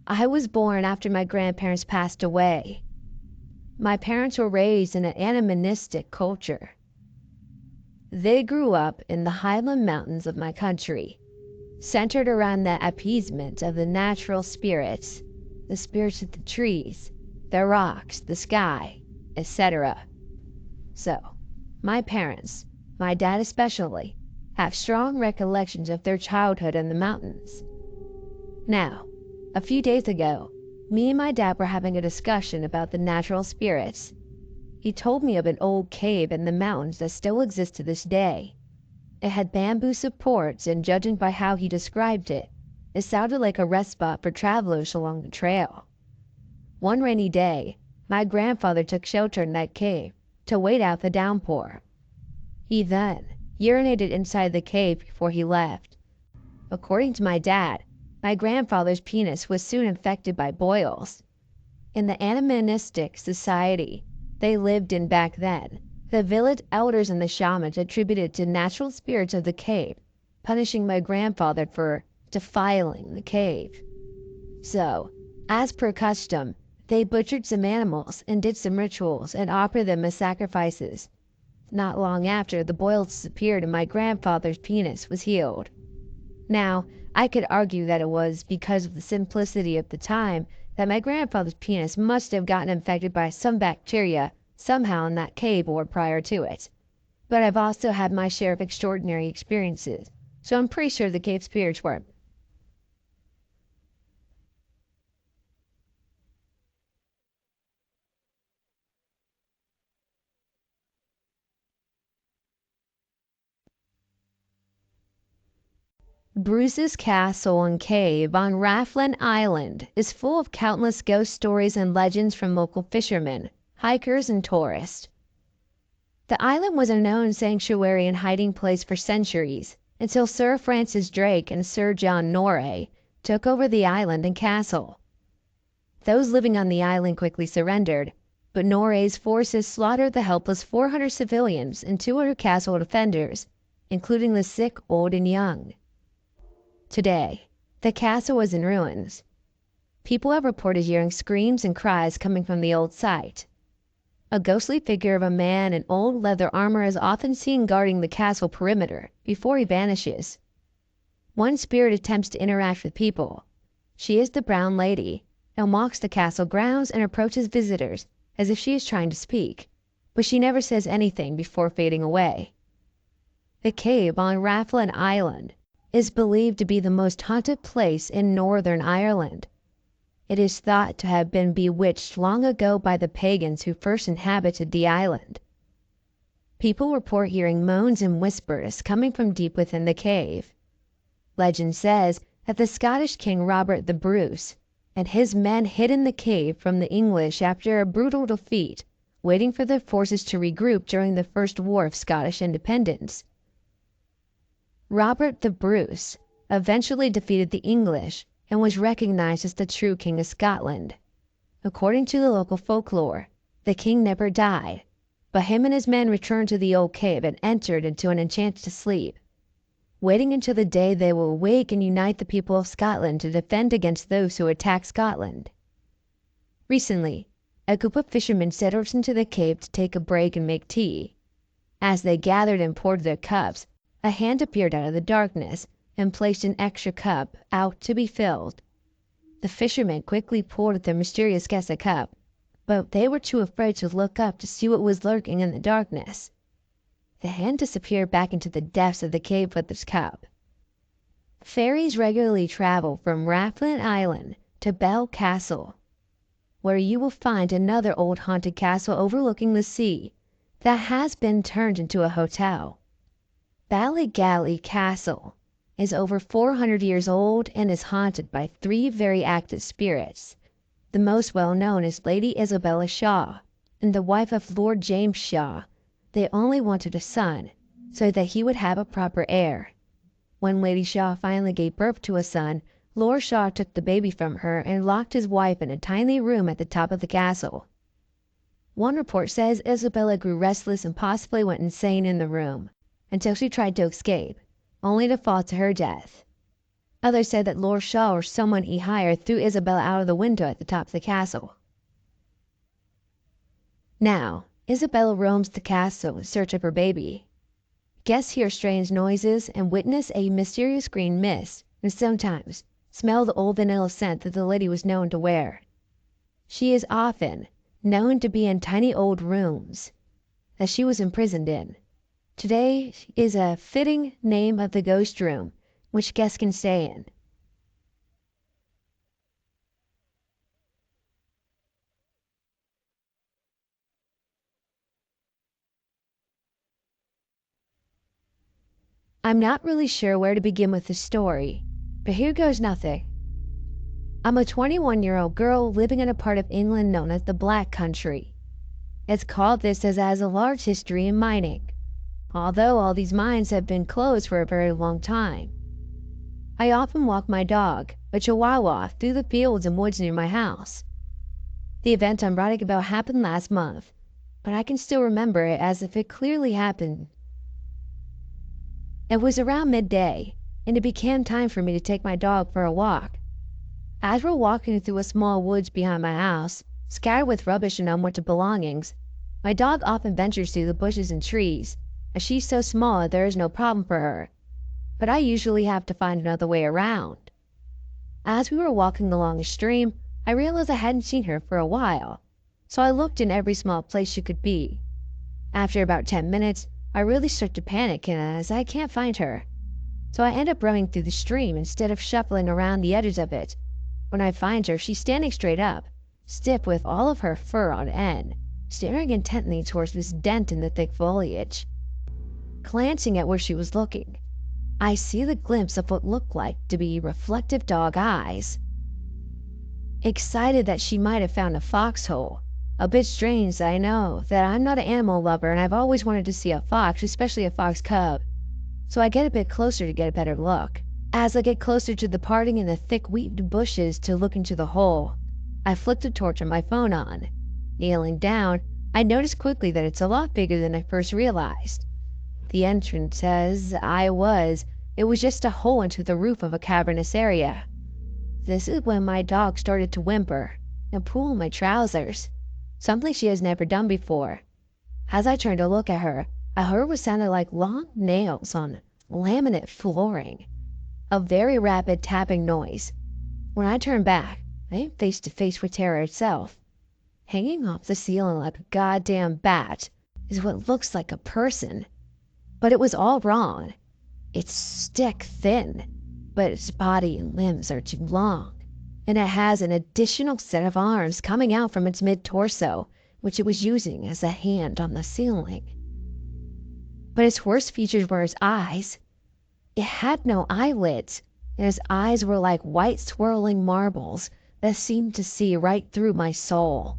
I was born after my grandparents passed away. My parents were raised in an animistic culture. They grew up in the highland mountains of my country, centered around the appeasement of the natural spirits, the spirits of the trees, the rocks, the sky, etc. So, my parents, my dad especially, have strong recollections of their childhood in the mountains. Now, a few days ago, me and my dad were having a discussion about the natural spirits. He told me of an old cave in the mountains that still exists to this day. It had bamboo supports, and judging by how he described it, it sounded like a rest spot for travelers along the trail. One rainy day, my grandfather took shelter in that cave to wait out the downpour. He then urinated inside the cave before he left. According to my dad, my grandfather's penis was soon infected by boils. In the animistic society they lived in back then, the village elders and the shamans attributed to natural spirits of the cave, punishing my grandfather for defiling the cave. So, as per custom, they butchered some animals and did some rituals and offered them as sacrifices. Not long after, the boils disappeared and my grandfather's penis was healed. Now, I could argue that it was because of the simplicity of the time that my grandfather's penis must have gotten infected by some bacteria somehow in that cave or prior to it. But I've also had my share of extraordinary experiences, so I'm pretty sure the cave spirits were. Bruce's Castle and Cave on Rathlin Island is full of countless ghost stories and legends from local fishermen, hikers, and tourists. The island was a known sanctuary and hiding place for centuries, until Sir Francis Drake and Sir John Norreys took over the island and castle. Those living on the island quickly surrendered, but Norreys' forces slaughtered the helpless 400 civilians and 200 castle defenders, including the sick, old, and young. Today, the castle is in ruins. People have reported hearing screams and cries coming from the old site. A ghostly figure of a man in old leather armor is often seen guarding the castle perimeter before he vanishes. One spirit attempts to interact with people. She is the Brown Lady, and walks the castle grounds and approaches visitors as if she is trying to speak, but she never says anything before fading away. The cave on Rathlin Island is believed to be the most haunted place in Northern Ireland. It is thought to have been bewitched long ago by the pagans who first inhabited the island. People report hearing moans and whispers coming from deep within the cave. Legend says that the Scottish King Robert the Bruce and his men hid in the cave from the English after a brutal defeat, waiting for their forces to regroup during the First War of Scottish Independence. Robert the Bruce eventually defeated the English and was recognized as the true King of Scotland. According to the local folklore, the king never died, but him and his men returned to the old cave and entered into an enchanted sleep, waiting until the day they will awake and unite the people of Scotland to defend against those who attack Scotland. Recently, a group of fishermen settled into the cave to take a break and make tea. As they gathered and poured their cups, a hand appeared out of the darkness and placed an extra cup out to be filled. The fishermen quickly poured the mysterious guest a cup, but they were too afraid to look up to see what was lurking in the darkness. The hand disappeared back into the depths of the cave with its cup. Ferries regularly travel from Rathlin Island to Bell Castle, where you will find another old haunted castle overlooking the sea that has been turned into a hotel. Ballygally Castle is over 400 years old and is haunted by 3 very active spirits. The most well known is Lady Isabella Shaw and the wife of Lord James Shaw. They only wanted a son so that he would have a proper heir. When Lady Shaw finally gave birth to a son, Lord Shaw took the baby from her and locked his wife in a tiny room at the top of the castle. One report says Isabella grew restless and possibly went insane in the room, until she tried to escape, only to fall to her death. Others said that Lord Shaw or someone he hired threw Isabella out of the window at the top of the castle. Now, Isabella roams the castle in search of her baby. Guests hear strange noises and witness a mysterious green mist, and sometimes smell the old vanilla scent that the lady was known to wear. She is often known to be in tiny old rooms that she was imprisoned in. Today is a fitting name of the ghost room, which guests can stay in. I'm not really sure where to begin with this story, but here goes nothing. I'm a 21-year-old girl living in a part of England known as the Black Country. It's called this as it has a large history in mining, although all these mines have been closed for a very long time. I often walk my dog, a Chihuahua, through the fields and woods near my house. The event I'm writing about happened last month, but I can still remember it as if it clearly happened. It was around midday, and it became time for me to take my dog for a walk. As we're walking through a small woods behind my house, scattered with rubbish and unwanted belongings, my dog often ventures through the bushes and trees, as she's so small that there is no problem for her, but I usually have to find another way around. As we were walking along a stream, I realized I hadn't seen her for a while, so I looked in every small place she could be. After about 10 minutes, I really start to panic as I can't find her, so I end up running through the stream instead of shuffling around the edges of it. When I find her, she's standing straight up, stiff with all of her fur on end, staring intently towards this dent in the thick foliage. Glancing at where she was looking, I see the glimpse of what looked like to be reflective dog eyes. Excited that she might have found a foxhole. A bit strange, I know, that I'm not an animal lover and I've always wanted to see a fox, especially a fox cub. So I get a bit closer to get a better look. As I get closer to the parting in the thick weed bushes to look into the hole, I flick the torch on my phone on. Kneeling down, I notice quickly that it's a lot bigger than I first realized. The entrance, as it was just a hole into the roof of a cavernous area. This is when my dog started to whimper and pull my trousers, something she has never done before. As I turned to look at her, I heard what sounded like long nails on laminate flooring, a very rapid tapping noise. When I turned back, I am face to face with terror itself. Hanging off the ceiling like a goddamn bat is what looks like a person. But it was all wrong. It's stick thin, but its body and limbs are too long, and it has an additional set of arms coming out from its mid-torso, which it was using as a hand on the ceiling. But its worst features were its eyes. It had no eyelids, and its eyes were like white swirling marbles that seemed to see right through my soul.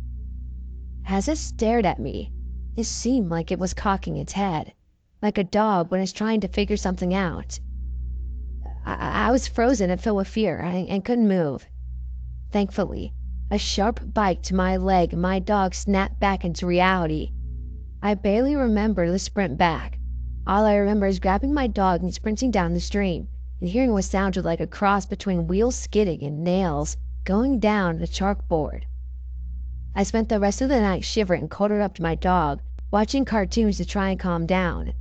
As it stared at me, it seemed like it was cocking its head, like a dog when it's trying to figure something out. I was frozen and filled with fear and couldn't move. Thankfully, a sharp bite to my leg and my dog snapped back into reality. I barely remember the sprint back. All I remember is grabbing my dog and sprinting down the stream and hearing what sounded like a cross between wheels skidding and nails going down a chalkboard. I spent the rest of the night shivering, cuddled up to my dog, watching cartoons to try and calm down.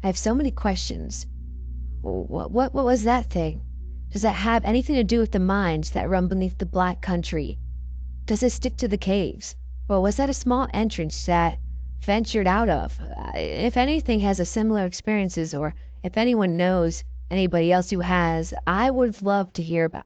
I have so many questions. What was that thing? Does that have anything to do with the mines that run beneath the Black Country? Does it stick to the caves? Or was that a small entrance that ventured out of? If anything has a similar experiences, or if anyone knows anybody else who has, I would love to hear about.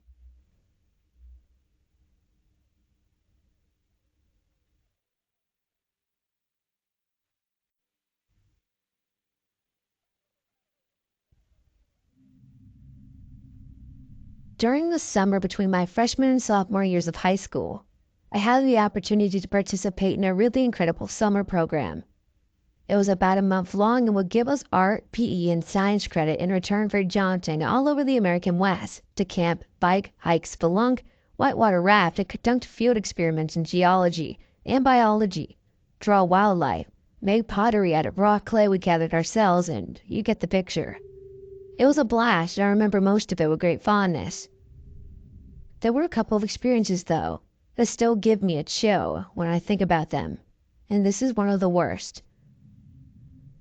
During the summer between my freshman and sophomore years of high school, I had the opportunity to participate in a really incredible summer program. It was about a month long and would give us art, PE, and science credit in return for jaunting all over the American West to camp, bike, hike, spelunk, whitewater raft, and conduct field experiments in geology and biology, draw wildlife, make pottery out of raw clay we gathered ourselves, and you get the picture. It was a blast, and I remember most of it with great fondness. There were a couple of experiences, though, that still give me a chill when I think about them, and this is one of the worst.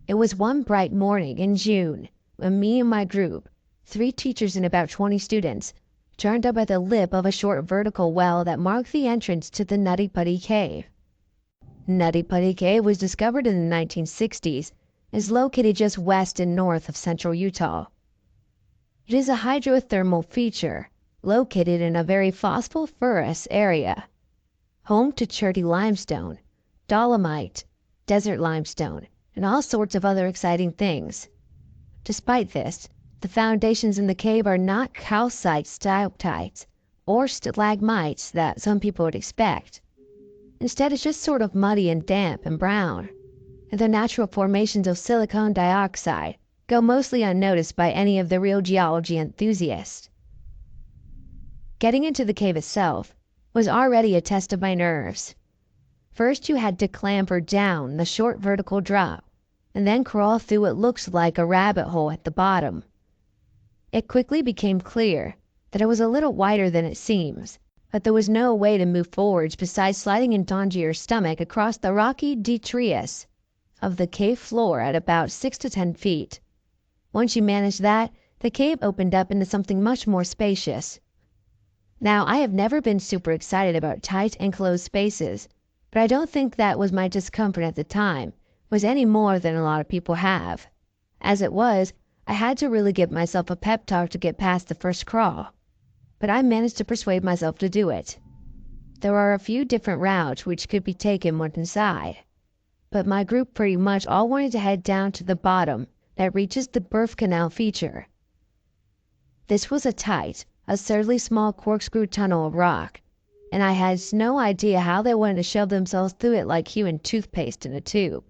It was one bright morning in June when me and my group, 3 teachers and about 20 students, turned up at the lip of a short vertical well that marked the entrance to the Nutty Putty Cave. Nutty Putty Cave was discovered in the 1960s and is located just west and north of central Utah. It is a hydrothermal feature located in a very phosphorus area, home to Cherty limestone, dolomite, desert limestone, and all sorts of other exciting things. Despite this, the foundations in the cave are not calcite stalactites or stalagmites that some people would expect. Instead, it's just sort of muddy and damp and brown, and the natural formations of silicon dioxide go mostly unnoticed by any of the real geology enthusiasts. Getting into the cave itself was already a test of my nerves. First, you had to clamber down the short vertical drop, and then crawl through what looks like a rabbit hole at the bottom. It quickly became clear that it was a little wider than it seems, but there was no way to move forwards besides sliding into onto your stomach across the rocky detritus of the cave floor at about 6 to 10 feet. Once you managed that, the cave opened up into something much more spacious. Now, I have never been super excited about tight, enclosed spaces, but I don't think that was my discomfort at the time, was any more than a lot of people have. As it was, I had to really give myself a pep talk to get past the first crawl, but I managed to persuade myself to do it. There are a few different routes which could be taken once inside, but my group pretty much all wanted to head down to the bottom that reaches the birth canal feature. This was a tight, absurdly small corkscrew tunnel of rock, and I had no idea how they wanted to shove themselves through it like hewing toothpaste in a tube.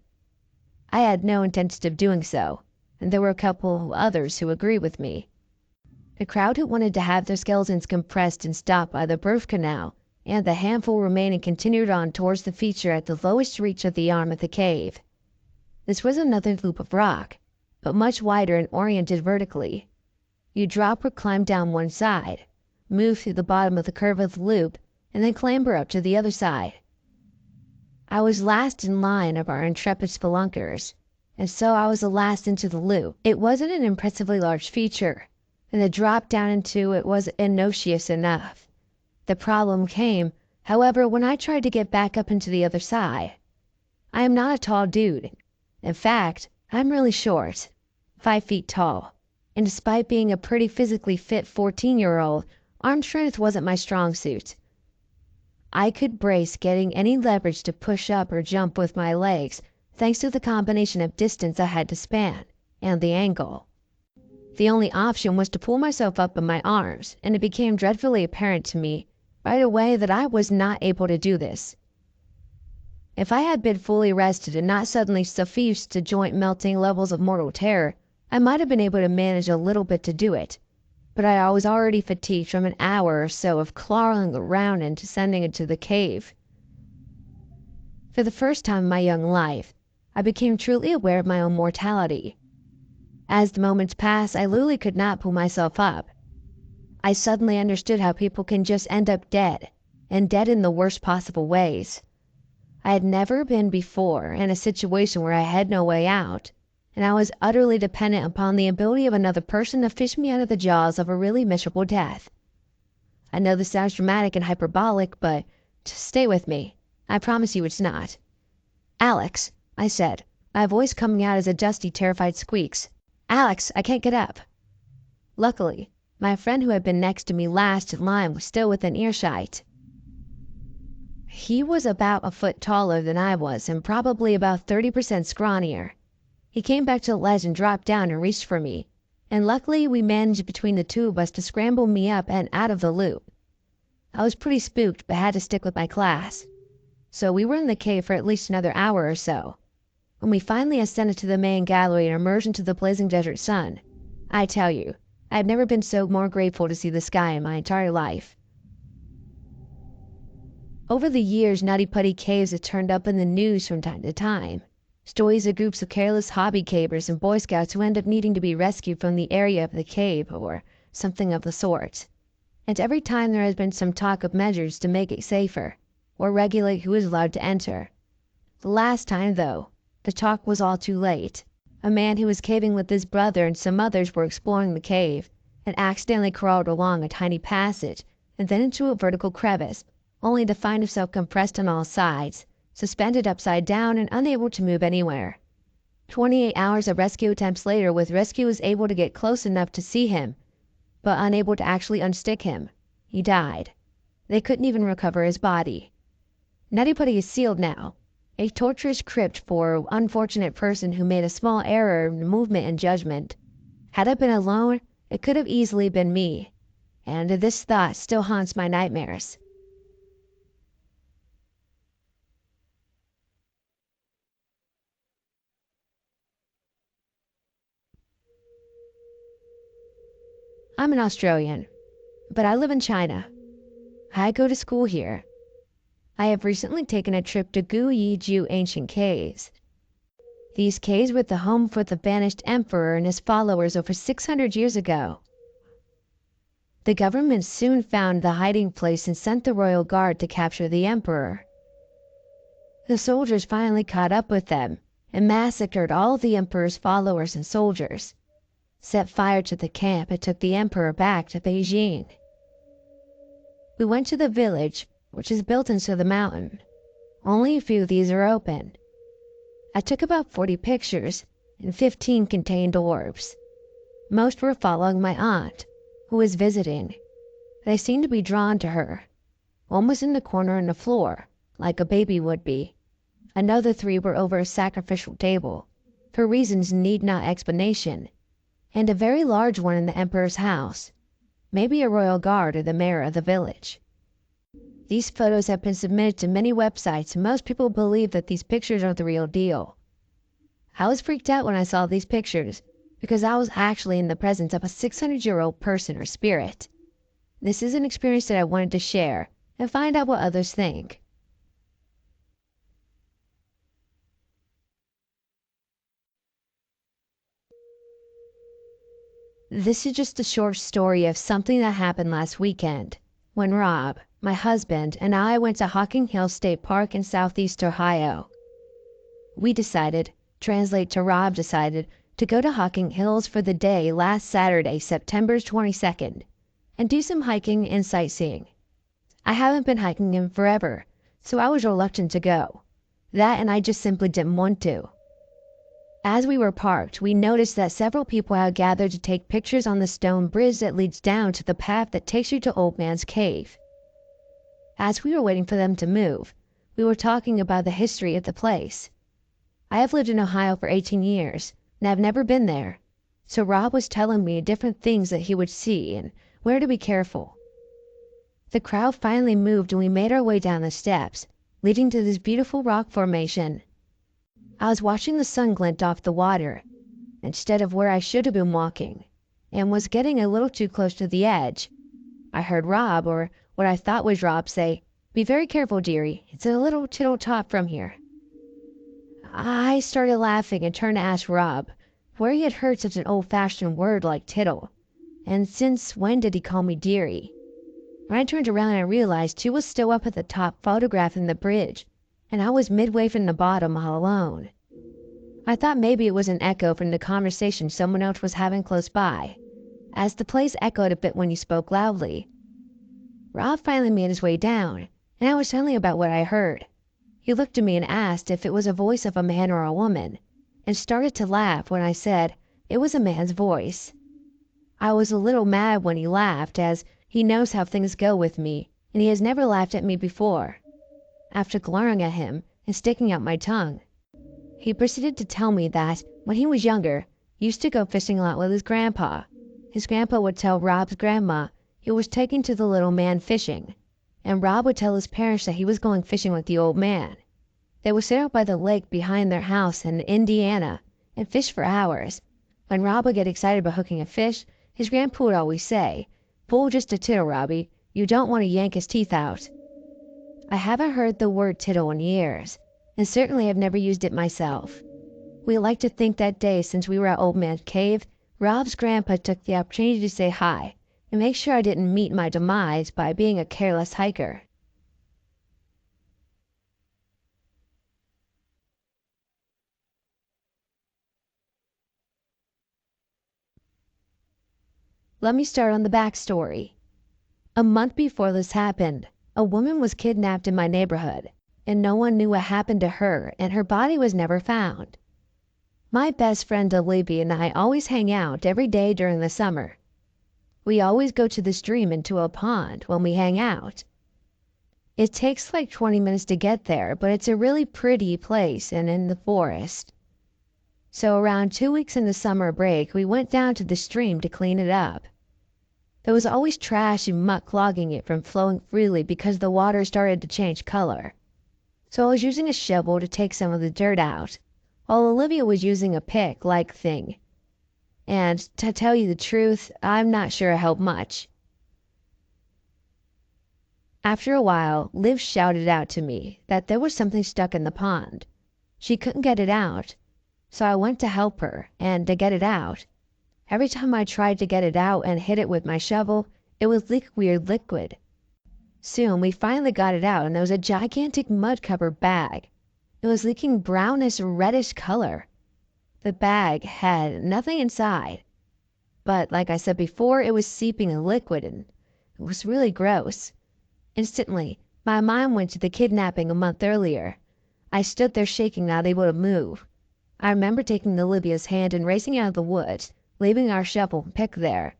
I had no intention of doing so, and there were a couple of others who agreed with me. The crowd who wanted to have their skeletons compressed and stopped by the birth canal, and the handful remaining continued on towards the feature at the lowest reach of the arm of the cave. This was another loop of rock, but much wider and oriented vertically. You drop or climb down one side, move through the bottom of the curve of the loop, and then clamber up to the other side. I was last in line of our intrepid spelunkers, and so I was the last into the loop. It wasn't an impressively large feature, and the drop down into it was innocuous enough. The problem came, however, when I tried to get back up into the other side. I am not a tall dude. In fact, I'm really short, 5 feet tall, and despite being a pretty physically fit 14-year-old, arm strength wasn't my strong suit. I could brace getting any leverage to push up or jump with my legs, thanks to the combination of distance I had to span, and the angle. The only option was to pull myself up in my arms, and it became dreadfully apparent to me right away that I was not able to do this. If I had been fully rested and not suddenly suffused to joint-melting levels of mortal terror, I might have been able to manage a little bit to do it, but I was already fatigued from an hour or so of clawing around and descending into the cave. For the first time in my young life, I became truly aware of my own mortality. As the moments passed, I literally could not pull myself up. I suddenly understood how people can just end up dead, and dead in the worst possible ways. I had never been before in a situation where I had no way out, and I was utterly dependent upon the ability of another person to fish me out of the jaws of a really miserable death. I know this sounds dramatic and hyperbolic, but just stay with me. I promise you it's not. "Alex," I said, my voice coming out as a dusty, terrified squeaks. "Alex, I can't get up." Luckily, my friend who had been next to me last in line was still within earshot. He was about a foot taller than I was and probably about 30% scrawnier. He came back to the ledge and dropped down and reached for me, and luckily we managed between the two of us to scramble me up and out of the loop. I was pretty spooked but had to stick with my class, so we were in the cave for at least another hour or so. When we finally ascended to the main gallery and emerged into the blazing desert sun, I tell you, I have never been so more grateful to see the sky in my entire life. Over the years, Nutty Putty caves have turned up in the news from time to time. Stories of groups of careless hobby cavers and Boy Scouts who end up needing to be rescued from the area of the cave or something of the sort. And every time there has been some talk of measures to make it safer or regulate who is allowed to enter. The last time, though, the talk was all too late. A man who was caving with his brother and some others were exploring the cave and accidentally crawled along a tiny passage and then into a vertical crevice, only to find himself compressed on all sides, suspended upside down and unable to move anywhere. 28 hours of rescue attempts later, with rescuers able to get close enough to see him, but unable to actually unstick him, he died. They couldn't even recover his body. Nutty Putty is sealed now, a torturous crypt for unfortunate person who made a small error in movement and judgment. Had I been alone, it could have easily been me, and this thought still haunts my nightmares. I'm an Australian, but I live in China. I go to school here. I have recently taken a trip to Guyijiu Ancient Caves. These caves were the home for the banished emperor and his followers over 600 years ago. The government soon found the hiding place and sent the royal guard to capture the emperor. The soldiers finally caught up with them and massacred all the emperor's followers and soldiers, set fire to the camp, and took the emperor back to Beijing. We went to the village, which is built into the mountain. Only a few of these are open. I took about 40 pictures, and 15 contained orbs. Most were following my aunt, who was visiting. They seemed to be drawn to her. One was in the corner on the floor, like a baby would be. Another 3 were over a sacrificial table, for reasons need not explanation, and a very large one in the emperor's house, maybe a royal guard or the mayor of the village. These photos have been submitted to many websites, and most people believe that these pictures are the real deal. I was freaked out when I saw these pictures, because I was actually in the presence of a 600-year-old person or spirit. This is an experience that I wanted to share and find out what others think. This is just a short story of something that happened last weekend, when Rob, my husband, and I went to Hocking Hills State Park in Southeast Ohio. We decided, translate to Rob decided, to go to Hocking Hills for the day last Saturday, September 22nd, and do some hiking and sightseeing. I haven't been hiking in forever, so I was reluctant to go. That and I just simply didn't want to. As we were parked, we noticed that several people had gathered to take pictures on the stone bridge that leads down to the path that takes you to Old Man's Cave. As we were waiting for them to move, we were talking about the history of the place. I have lived in Ohio for 18 years, and I've never been there, so Rob was telling me different things that he would see and where to be careful. The crowd finally moved and we made our way down the steps, leading to this beautiful rock formation. I was watching the sun glint off the water, instead of where I should have been walking, and was getting a little too close to the edge. I heard Rob, or what I thought was Rob, say, "Be very careful, dearie. It's a little tittle top from here." I started laughing and turned to ask Rob where he had heard such an old-fashioned word like tittle, and since when did he call me dearie. When I turned around, I realized he was still up at the top photographing the bridge, and I was midway from the bottom all alone. I thought maybe it was an echo from the conversation someone else was having close by, as the place echoed a bit when he spoke loudly. Rob finally made his way down, and I was telling about what I heard. He looked at me and asked if it was a voice of a man or a woman, and started to laugh when I said it was a man's voice. I was a little mad when he laughed, as he knows how things go with me, and he has never laughed at me before. After glaring at him and sticking out my tongue, he proceeded to tell me that when he was younger, he used to go fishing a lot with his grandpa. His grandpa would tell Rob's grandma he was taking to the little man fishing, and Rob would tell his parents that he was going fishing with the old man. They would sit out by the lake behind their house in Indiana and fish for hours. When Rob would get excited about hooking a fish, his grandpa would always say, "Pull just a tittle, Robbie. You don't want to yank his teeth out." I haven't heard the word tittle in years, and certainly have never used it myself. We like to think that day since we were at Old Man Cave, Rob's grandpa took the opportunity to say hi and make sure I didn't meet my demise by being a careless hiker. Let me start on the backstory. A month before this happened, a woman was kidnapped in my neighborhood, and no one knew what happened to her, and her body was never found. My best friend Olivia and I always hang out every day during the summer. We always go to the stream and to a pond when we hang out. It takes like 20 minutes to get there, but it's a really pretty place and in the forest. So around 2 weeks in the summer break, we went down to the stream to clean it up. There was always trash and muck clogging it from flowing freely because the water started to change color. So I was using a shovel to take some of the dirt out, while Olivia was using a pick-like thing. And to tell you the truth, I'm not sure it helped much. After a while, Liv shouted out to me that there was something stuck in the pond. She couldn't get it out, so I went to help her, and to get it out. Every time I tried to get it out and hit it with my shovel, it would leak weird liquid. Soon we finally got it out, and there was a gigantic mud-covered bag. It was leaking brownish reddish color. The bag had nothing inside, but like I said before, it was seeping a liquid and it was really gross. Instantly, my mind went to the kidnapping a month earlier. I stood there shaking, not able to move. I remember taking Olivia's hand and racing out of the woods, leaving our shovel and pick there.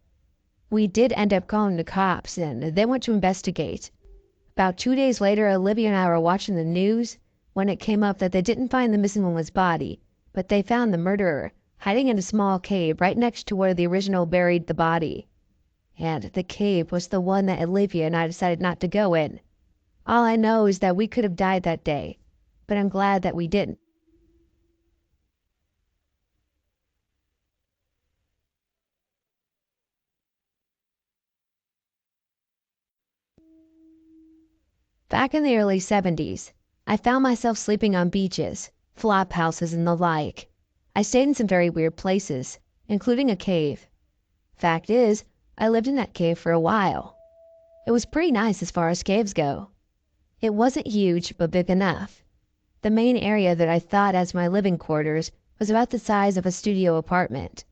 We did end up calling the cops, and they went to investigate. About 2 days later, Olivia and I were watching the news when it came up that they didn't find the missing woman's body, but they found the murderer hiding in a small cave right next to where the original buried the body. And the cave was the one that Olivia and I decided not to go in. All I know is that we could have died that day, but I'm glad that we didn't. Back in the early 70s, I found myself sleeping on beaches, flop houses, and the like. I stayed in some very weird places, including a cave. Fact is, I lived in that cave for a while. It was pretty nice as far as caves go. It wasn't huge, but big enough. The main area that I thought as my living quarters was about the size of a studio apartment.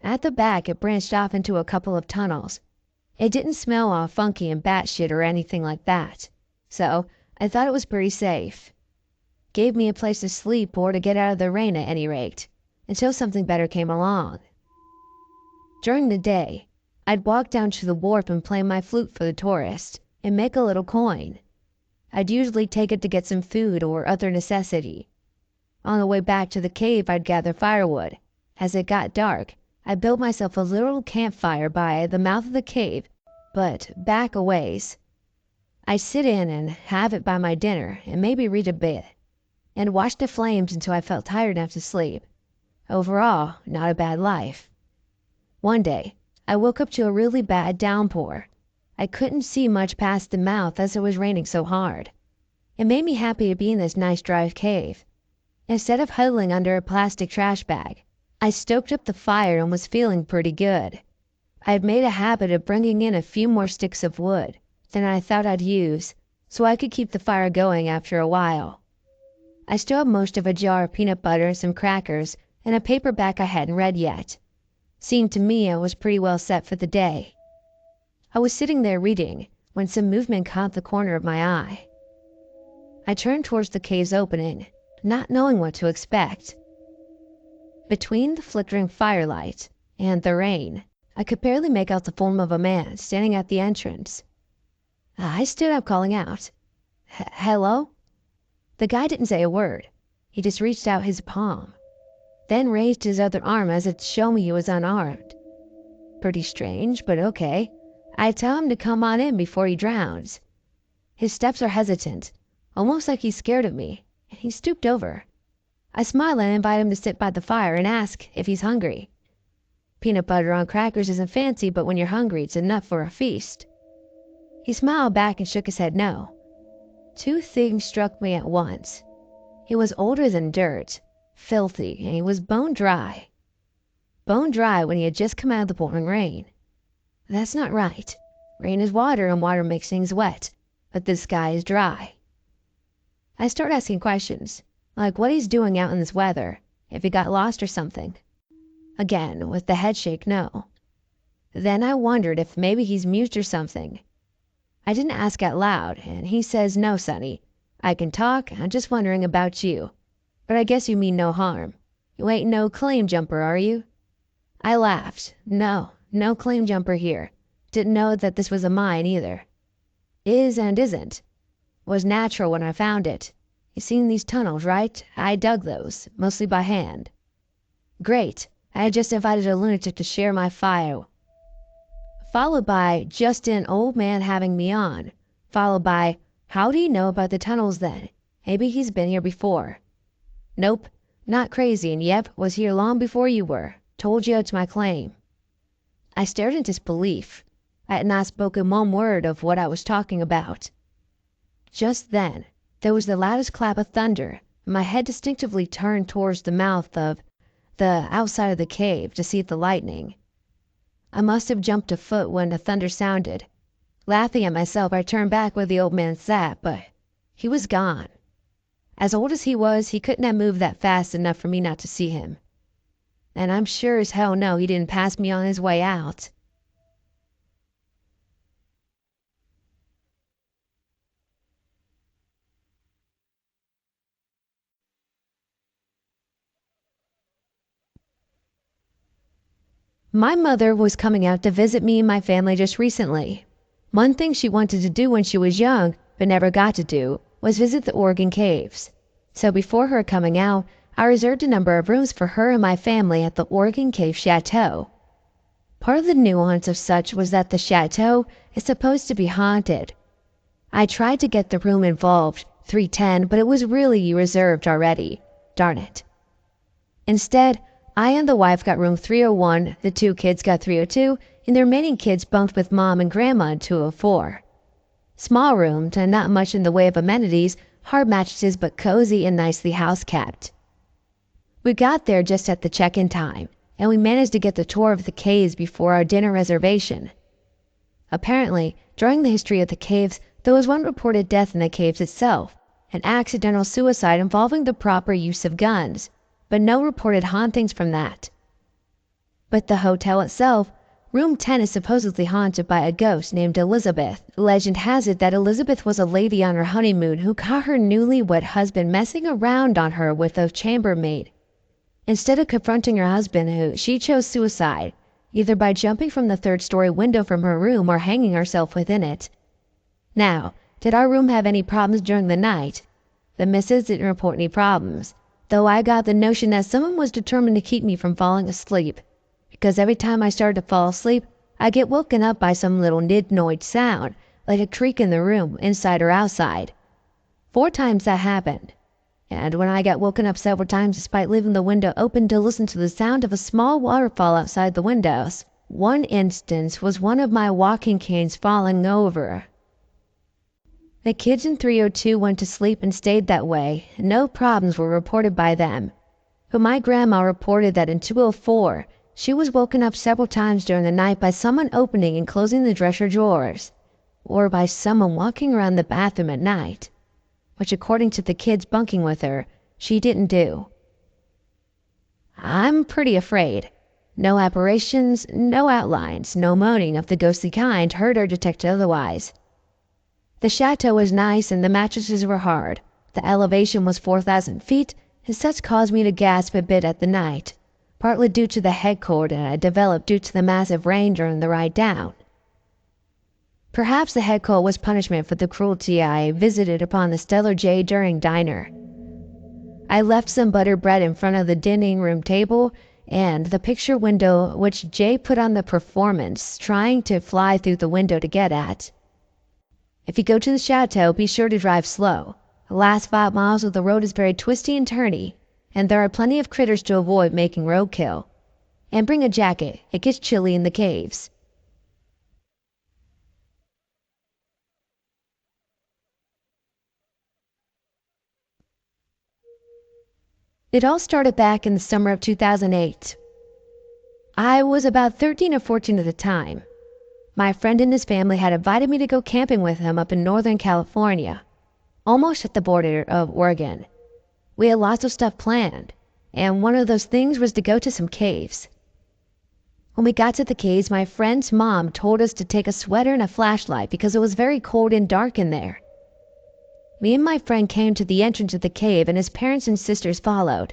At the back, it branched off into a couple of tunnels. It didn't smell all funky and batshit or anything like that, so I thought it was pretty safe. Gave me a place to sleep or to get out of the rain at any rate, until something better came along. During the day, I'd walk down to the wharf and play my flute for the tourists and make a little coin. I'd usually take it to get some food or other necessity. On the way back to the cave, I'd gather firewood. As it got dark, I built myself a little campfire by the mouth of the cave, but back a ways. I'd sit in and have it by my dinner and maybe read a bit, and watch the flames until I felt tired enough to sleep. Overall, not a bad life. One day, I woke up to a really bad downpour. I couldn't see much past the mouth as it was raining so hard. It made me happy to be in this nice dry cave. Instead of huddling under a plastic trash bag, I stoked up the fire and was feeling pretty good. I had made a habit of bringing in a few more sticks of wood than I thought I'd use, so I could keep the fire going after a while. I still had most of a jar of peanut butter and some crackers and a paperback I hadn't read yet. Seemed to me I was pretty well set for the day. I was sitting there reading when some movement caught the corner of my eye. I turned towards the cave's opening, not knowing what to expect. Between the flickering firelight and the rain, I could barely make out the form of a man standing at the entrance. I stood up calling out, "Hello?" The guy didn't say a word. He just reached out his palm, then raised his other arm as if to show me he was unarmed. Pretty strange, but okay. I tell him to come on in before he drowns. His steps are hesitant, almost like he's scared of me, and he stooped over. I smile and invite him to sit by the fire and ask if he's hungry. Peanut butter on crackers isn't fancy, but when you're hungry, it's enough for a feast. He smiled back and shook his head no. Two things struck me at once. He was older than dirt, filthy, and he was bone dry. Bone dry when he had just come out of the pouring rain. That's not right. Rain is water, and water makes things wet, but this guy is dry. I start asking questions, like what he's doing out in this weather, if he got lost or something. Again, with the head shake, no. Then I wondered if maybe he's mute or something. I didn't ask out loud, and he says, "No, Sonny. I can talk. I'm just wondering about you. But I guess you mean no harm. You ain't no claim jumper, are you?" I laughed. No claim jumper here. Didn't know that this was a mine either. Is and isn't. Was natural when I found it. You seen these tunnels, right? I dug those, mostly by hand. Great. I had just invited a lunatic to share my fire. Followed by just an old man having me on. Followed by, how do you know about the tunnels then? Maybe he's been here before. Nope, not crazy, and yep, was here long before you were. Told you it's my claim. I stared in disbelief. I had not spoken one word of what I was talking about. Just then, there was the loudest clap of thunder, and my head distinctively turned towards the mouth of the outside of the cave to see the lightning. I must have jumped a foot when the thunder sounded. Laughing at myself, I turned back where the old man sat, but he was gone. As old as he was, he couldn't have moved that fast enough for me not to see him. And I'm sure as hell no, he didn't pass me on his way out. My mother was coming out to visit me and my family just recently. One thing she wanted to do when she was young, but never got to do, was visit the Oregon Caves. So before her coming out, I reserved a number of rooms for her and my family at the Oregon Cave Chateau. Part of the nuance of such was that the chateau is supposed to be haunted. I tried to get the room involved, 310, but it was really reserved already. Darn it. Instead, I and the wife got room 301, the two kids got 302, and the remaining kids bunked with mom and grandma in 204. Small rooms and not much in the way of amenities, hard mattresses but cozy and nicely house-kept. We got there just at the check-in time, and we managed to get the tour of the caves before our dinner reservation. Apparently, during the history of the caves, there was one reported death in the caves itself, an accidental suicide involving the proper use of guns, but no reported hauntings from that. But the hotel itself, room 10 is supposedly haunted by a ghost named Elizabeth. Legend has it that Elizabeth was a lady on her honeymoon who caught her newlywed husband messing around on her with a chambermaid. Instead of confronting her husband, she chose suicide, either by jumping from the third-story window from her room or hanging herself within it. Now, did our room have any problems during the night? The missus didn't report any problems, though I got the notion that someone was determined to keep me from falling asleep, because every time I started to fall asleep, I get woken up by some little nidnoid sound, like a creak in the room, inside or outside. 4 times that happened. And when I got woken up several times despite leaving the window open to listen to the sound of a small waterfall outside the windows, one instance was one of my walking canes falling over. The kids in 302 went to sleep and stayed that way, and no problems were reported by them. But my grandma reported that in 204, she was woken up several times during the night by someone opening and closing the dresser drawers, or by someone walking around the bathroom at night, which according to the kids bunking with her, she didn't do. I'm pretty afraid. No apparitions, no outlines, no moaning of the ghostly kind heard or detected otherwise. The chateau was nice and the mattresses were hard. The elevation was 4,000 feet, and such caused me to gasp a bit at the night, partly due to the head cold and I developed due to the massive rain during the ride down. Perhaps the head cold was punishment for the cruelty I visited upon the Stellar J during diner. I left some butter bread in front of the dining room table and the picture window which Jay put on the performance, trying to fly through the window to get at. If you go to the chateau, be sure to drive slow. The last 5 miles of the road is very twisty and turny, and there are plenty of critters to avoid making roadkill. And bring a jacket, it gets chilly in the caves. It all started back in the summer of 2008. I was about 13 or 14 at the time. My friend and his family had invited me to go camping with him up in Northern California, almost at the border of Oregon. We had lots of stuff planned, and one of those things was to go to some caves. When we got to the caves, my friend's mom told us to take a sweater and a flashlight because it was very cold and dark in there. Me and my friend came to the entrance of the cave, and his parents and sisters followed.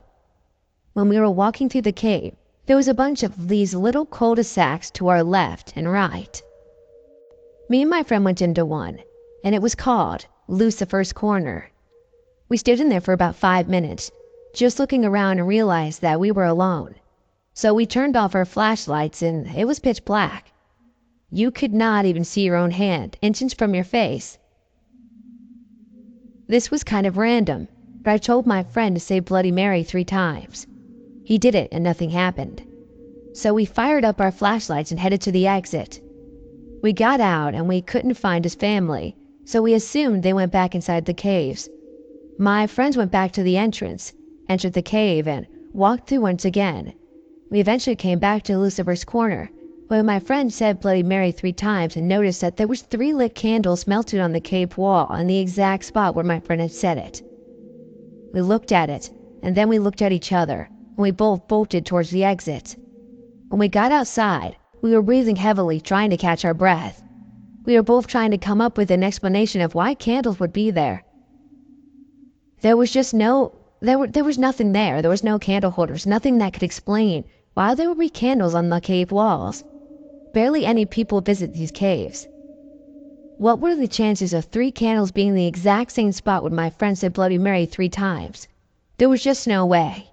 When we were walking through the cave, there was a bunch of these little cul-de-sacs to our left and right. Me and my friend went into one, and it was called Lucifer's Corner. We stood in there for about 5 minutes, just looking around, and realized that we were alone. So we turned off our flashlights, and it was pitch black. You could not even see your own hand inches from your face. This was kind of random, but I told my friend to say Bloody Mary 3 times. He did it and nothing happened. So we fired up our flashlights and headed to the exit. We got out and we couldn't find his family, so we assumed they went back inside the caves. My friends went back to the entrance, entered the cave, and walked through once again. We eventually came back to Lucifer's Corner, where my friend said Bloody Mary 3 times and noticed that there was 3 lit candles melted on the cave wall on the exact spot where my friend had said it. We looked at it, and then we looked at each other, and we both bolted towards the exit. When we got outside, we were breathing heavily, trying to catch our breath. We were both trying to come up with an explanation of why candles would be there. There was nothing there. There was no candle holders, nothing that could explain why there would be candles on the cave walls. Barely any people visit these caves. What were the chances of 3 candles being in the exact same spot when my friend said Bloody Mary 3 times? There was just no way.